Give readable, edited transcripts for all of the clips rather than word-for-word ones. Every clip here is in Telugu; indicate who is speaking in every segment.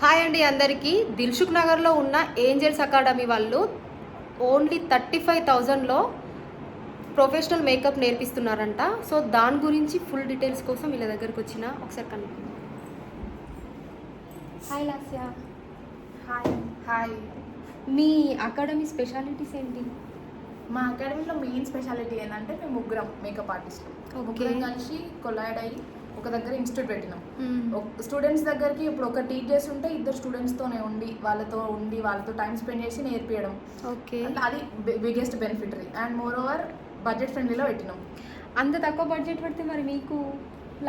Speaker 1: హాయ్ అండి అందరికీ. దిల్సుఖ్ నగర్లో ఉన్న ఏంజల్స్ అకాడమీ వాళ్ళు ఓన్లీ 35,000లో ప్రొఫెషనల్ మేకప్ నేర్పిస్తున్నారంట. సో దాని గురించి ఫుల్ డీటెయిల్స్ కోసం వీళ్ళ దగ్గరికి వచ్చిన ఒకసారి కనుక్కుందాం. హాయ్ లాస్య.
Speaker 2: హాయ్ హాయ్
Speaker 1: మీ అకాడమీ స్పెషాలిటీస్ ఏంటి?
Speaker 2: మా అకాడమీలో మెయిన్ స్పెషాలిటీ ఏంటంటే మేము ముగ్గురం మేకప్ ఆర్టిస్టులు. ముగ్గురం కలిసి కొలాయిడ్ అయ్యి ఒక దగ్గర ఇన్స్టిట్యూట్ పెట్టినాం. స్టూడెంట్స్ దగ్గరికి ఇప్పుడు ఒక టీచర్స్ ఉంటే ఇద్దరు స్టూడెంట్స్తోనే వాళ్ళతో టైం స్పెండ్ చేసి నేర్పించడం.
Speaker 1: ఓకే,
Speaker 2: అది biggest benefit. And more over budget ఫ్రెండ్లీలో పెట్టినాం.
Speaker 1: అంత తక్కువ బడ్జెట్ పెడితే మరి మీకు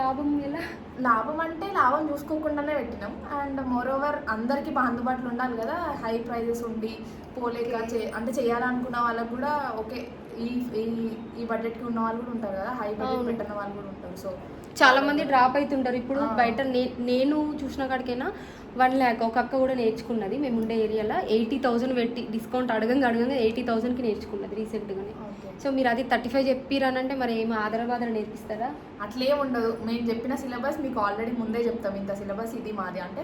Speaker 1: లాభం ఎలా?
Speaker 2: లాభం అంటే లాభం చూసుకోకుండానే పెట్టినాం. అండ్ మోర్ ఓవర్ అందరికీ అందుబాటులో ఉండాలి కదా, హై ప్రైజెస్ ఉండి పోలేక అంటే చేయాలనుకున్న వాళ్ళకు కూడా ఓకే, ఈ బడ్జెట్కి ఉన్న వాళ్ళు కూడా ఉంటారు కదా, హై బడ్జెట్ పెట్టిన వాళ్ళు కూడా ఉంటారు. సో
Speaker 1: చాలా మంది డ్రాప్ అవుతుంటారు. ఇప్పుడు బయట నేను చూసిన కాడికైనా 1 lakh ఒక అక్క కూడా నేర్చుకున్నది. మేము ఉండే ఏరియాలో 80,000 పెట్టి డిస్కౌంట్ అడగంగా 80,000కి నేర్చుకున్నది రీసెంట్గానే. సో మీరు అది 35 చెప్పిరానంటే మరి ఏమో ఆధార నేర్పిస్తారా?
Speaker 2: అట్లేం ఉండదు. మేము చెప్పిన సిలబస్ మీకు ఆల్రెడీ ముందే చెప్తాం. ఇంత సిలబస్ ఇది మాది అంటే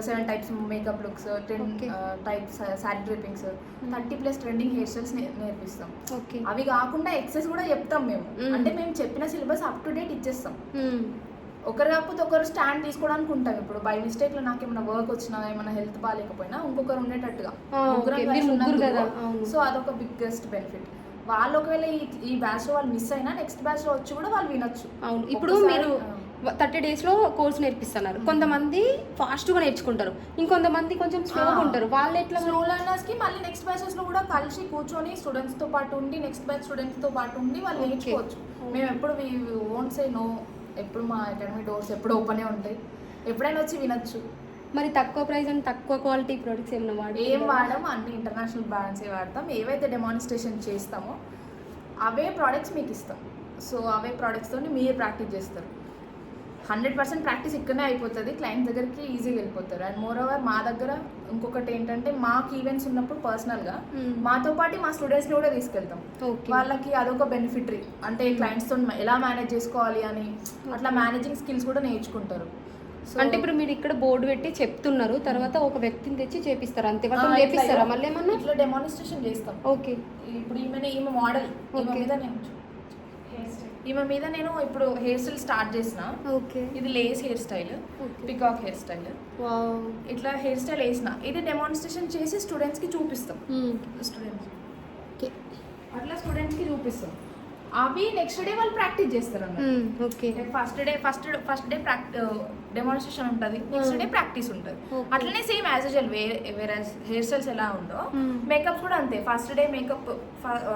Speaker 2: 7 types makeup looks, 10 types sari drapings, 30+ trending hair styles నేర్పిస్తాం. అవి కాకుండా ఎక్సెస్ కూడా చెప్తాం మేము. అంటే మేము చెప్పిన సిలబస్ అప్ టు డేట్ ఇచ్చేస్తాం. ఒకరు కాకపోతే ఒకరు స్టాండ్ తీసుకోవడానికి ఉంటాం. ఇప్పుడు బై మిస్టేక్ లో నాకు ఏమైనా వర్క్ వచ్చినా, ఏమైనా హెల్త్ బాగాలేకపోయినా ఇంకొకరు ఉండేటట్టుగా. సో అదొక బిగ్గెస్ట్ బెనిఫిట్. వాళ్ళు ఒకవేళ ఈ బ్యాచ్ లో వాళ్ళు మిస్ అయినా నెక్స్ట్ బ్యాచ్ లో వచ్చి కూడా వాళ్ళు వినొచ్చు.
Speaker 1: అవును, ఇప్పుడు మీరు 30 daysలో కోర్స్ నేర్పిస్తున్నారు. కొంతమంది ఫాస్ట్గా నేర్చుకుంటారు, ఇంకొంతమంది కొంచెం స్లోగా ఉంటారు. వాళ్ళు ఎట్లా?
Speaker 2: స్లో లర్నర్స్కి మళ్ళీ నెక్స్ట్ బ్యాచెస్లో కూడా కలిసి కూర్చొని స్టూడెంట్స్తో పాటు ఉండి నెక్స్ట్ బ్యాచ్ స్టూడెంట్స్తో పాటు ఉండి వాళ్ళు నేర్చుకోవచ్చు. మేము ఎప్పుడు ఓంట్ సే నో. ఎప్పుడు మా అకాడమీ డోర్స్ ఎప్పుడు ఓపెనే ఉంటాయి, ఎప్పుడైనా వచ్చి వినొచ్చు.
Speaker 1: మరి తక్కువ ప్రైస్ అండ్ తక్కువ క్వాలిటీ ప్రొడక్ట్స్ ఏమైనా
Speaker 2: ఏం వాడము, అన్ని ఇంటర్నేషనల్ బ్రాండ్సే వాడతాం. ఏవైతే డెమాన్స్ట్రేషన్ చేస్తామో అవే ప్రోడక్ట్స్ మీకు ఇస్తాం. సో అవే ప్రోడక్ట్స్తో మీరు ప్రాక్టీస్ చేస్తారు. 100% ప్రాక్టీస్ ఇక్కడనే అయిపోతుంది, క్లయింట్ దగ్గరికి ఈజీగా వెళ్ళిపోతారు. అండ్ మోర్ ఓవర్ మా దగ్గర ఇంకొకటి ఏంటంటే, మాకు ఈవెంట్స్ ఉన్నప్పుడు పర్సనల్గా మాతో పాటు మా స్టూడెంట్స్ని కూడా తీసుకెళ్తాం. వాళ్ళకి అదొక బెనిఫిటరీ. అంటే క్లయింట్స్తో ఎలా మేనేజ్ చేసుకోవాలి అని అట్లా మేనేజింగ్ స్కిల్స్ కూడా నేర్చుకుంటారు.
Speaker 1: అంటే ఇప్పుడు మీరు ఇక్కడ బోర్డు పెట్టి చెప్తున్నారు, తర్వాత ఒక వ్యక్తిని తెచ్చి చేపిస్తారు అంతే. వాళ్ళు చేపిస్తారా మళ్ళీ ఏమన్నా?
Speaker 2: ఇట్లా డెమాన్స్ట్రేషన్ చేస్తాం.
Speaker 1: ఓకే,
Speaker 2: ఇప్పుడు ఈమె మోడల్, ఈమె మీద నేను ఇప్పుడు హెయిర్ స్టైల్ స్టార్ట్ చేసిన.
Speaker 1: ఓకే,
Speaker 2: ఇది lace hair style, peacock hair style. ఇట్లా హెయిర్ స్టైల్ వేసిన, ఇది డెమాన్స్ట్రేషన్ చేసి స్టూడెంట్స్కి చూపిస్తాం. అట్లా స్టూడెంట్స్కి చూపిస్తాం. అవి నెక్స్ట్ డే వాళ్ళు ప్రాక్టీస్ చేస్తారు అన్నమాట. ఫస్ట్ డే డెమాన్స్ట్రేషన్ ఉంటుంది, నెక్స్ట్ డే ప్రాక్టీస్ ఉంటుంది. అట్లనే సేమ్ యాజ్ యూజువల్ వేరే హెయిర్ స్టైల్స్ ఎలా ఉందో మేకప్ కూడా అంతే. ఫస్ట్ డే మేకప్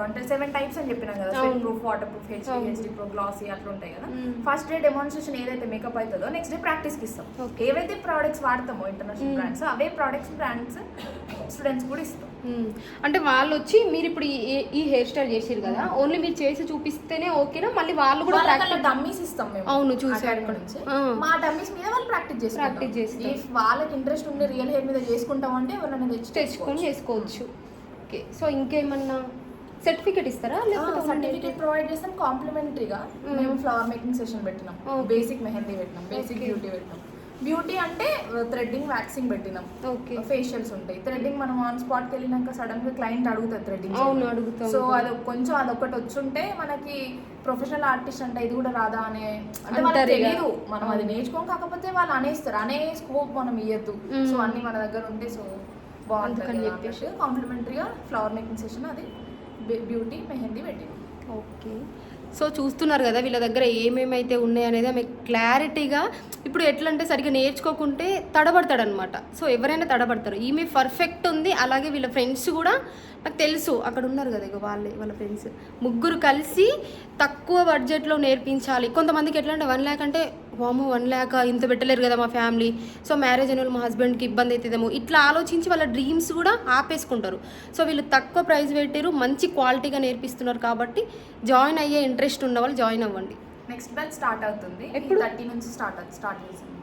Speaker 2: అంటే 7 types అని చెప్పినాం కదా, sweat proof, water proof, HD pro, glossy అట్లా ఉంటాయి కదా. ఫస్ట్ డే డెమాన్స్ట్రేషన్ ఏదైతే మేకప్ అవుతుందో నెక్స్ట్ డే ప్రాక్టీస్కి ఇస్తాం. ఏవైతే ప్రోడక్ట్స్ వాడతామో ఇంటర్నేషనల్ బ్రాండ్స్, అవే బ్రాండ్స్ స్టూడెంట్స్ కూడా ఇస్తాం.
Speaker 1: అంటే వాళ్ళు వచ్చి మీరు ఇప్పుడు ఈ హెయిర్ స్టైల్ చేసారు కదా, ఓన్లీ మీరు చేసి చూపిస్తేనే ఓకేనా? మళ్ళీ వాళ్ళు కూడా
Speaker 2: డమ్మీస్ ఇస్తాం మేము.
Speaker 1: అవును, చూసారు.
Speaker 2: మా డమ్మీస్ మీద వాళ్ళు ప్రాక్టీస్ చేస్తారు. వాళ్ళకి ఇంట్రెస్ట్ ఉండి రియల్ హెయిర్ మీద చేసుకుంటాం అంటే ఎవరైనా తెచ్చుకొని
Speaker 1: చేసుకోవచ్చు. ఓకే, సో ఇంకేమన్నా సర్టిఫికేట్ ఇస్తారా?
Speaker 2: సర్టిఫికేట్ ప్రొవైడ్ చేస్తాం కాంప్లిమెంటరీగా. మేము ఫ్లవర్ మేకింగ్ సెషన్ పెట్టినాం, బేసిక్ మెహందీ పెట్టినాం, బేసిక్ బ్యూటీ పెట్టినాం. బ్యూటీ అంటే థ్రెడ్డింగ్, వ్యాక్సింగ్ పెట్టినాం. ఫేషియల్స్ ఉంటాయి. థ్రెడ్డింగ్ మనం ఆన్ స్పాట్కి వెళ్ళినాక సడన్ గా క్లయింట్ అడుగుతారు థ్రెడ్డింగ్. సో అది కొంచెం అదొకటి వచ్చుంటే మనకి ప్రొఫెషనల్ ఆర్టిస్ట్ అంటే ఇది కూడా రాదా అనే అంటే వాళ్ళకి తెలియదు. మనం అది నేర్చుకోం, కాకపోతే వాళ్ళు అనేస్తారు. అనే స్కోప్ మనం ఇయ్యద్దు. సో అన్ని మన దగ్గర ఉంటే సో బాగుంటుంది అని చెప్పేసి కాంప్లిమెంటరీగా ఫ్లవర్ మేకింగ్ సెషన్, అది బ్యూటీ, మెహందీ పెట్టినాం.
Speaker 1: ఓకే, సో చూస్తున్నారు కదా వీళ్ళ దగ్గర ఏమేమైతే ఉన్నాయనేది ఆమె క్లారిటీగా. ఇప్పుడు ఎట్లా అంటే సరిగ్గా నేర్చుకోకుంటే తడబడతాడనమాట. సో ఎవరైనా తడబడతారు. ఈమె పర్ఫెక్ట్ ఉంది. అలాగే వీళ్ళ ఫ్రెండ్స్ కూడా నాకు తెలుసు అక్కడ ఉన్నారు కదా, ఇక వాళ్ళ ఫ్రెండ్స్ ముగ్గురు కలిసి తక్కువ బడ్జెట్లో నేర్పించాలి. కొంతమందికి ఎట్లా అంటే 1 lakh అంటే వాము 1 lakh ఇంత పెట్టలేరు కదా మా ఫ్యామిలీ, సో మ్యారేజ్ అయిన మా హస్బెండ్కి ఇబ్బంది అవుతుందేమో, ఇట్లా ఆలోచించి వాళ్ళ డ్రీమ్స్ కూడా ఆపేసుకుంటారు. సో వీళ్ళు తక్కువ ప్రైస్ పెట్టారు, మంచి క్వాలిటీగా నేర్పిస్తున్నారు. కాబట్టి జాయిన్ అయ్యే ఇంట్రెస్ట్ ఉన్న వాళ్ళు జాయిన్ అవ్వండి.
Speaker 2: నెక్స్ట్ బ్యాచ్ స్టార్ట్ అవుతుంది. 30 నుంచి స్టార్ట్ చేసింది.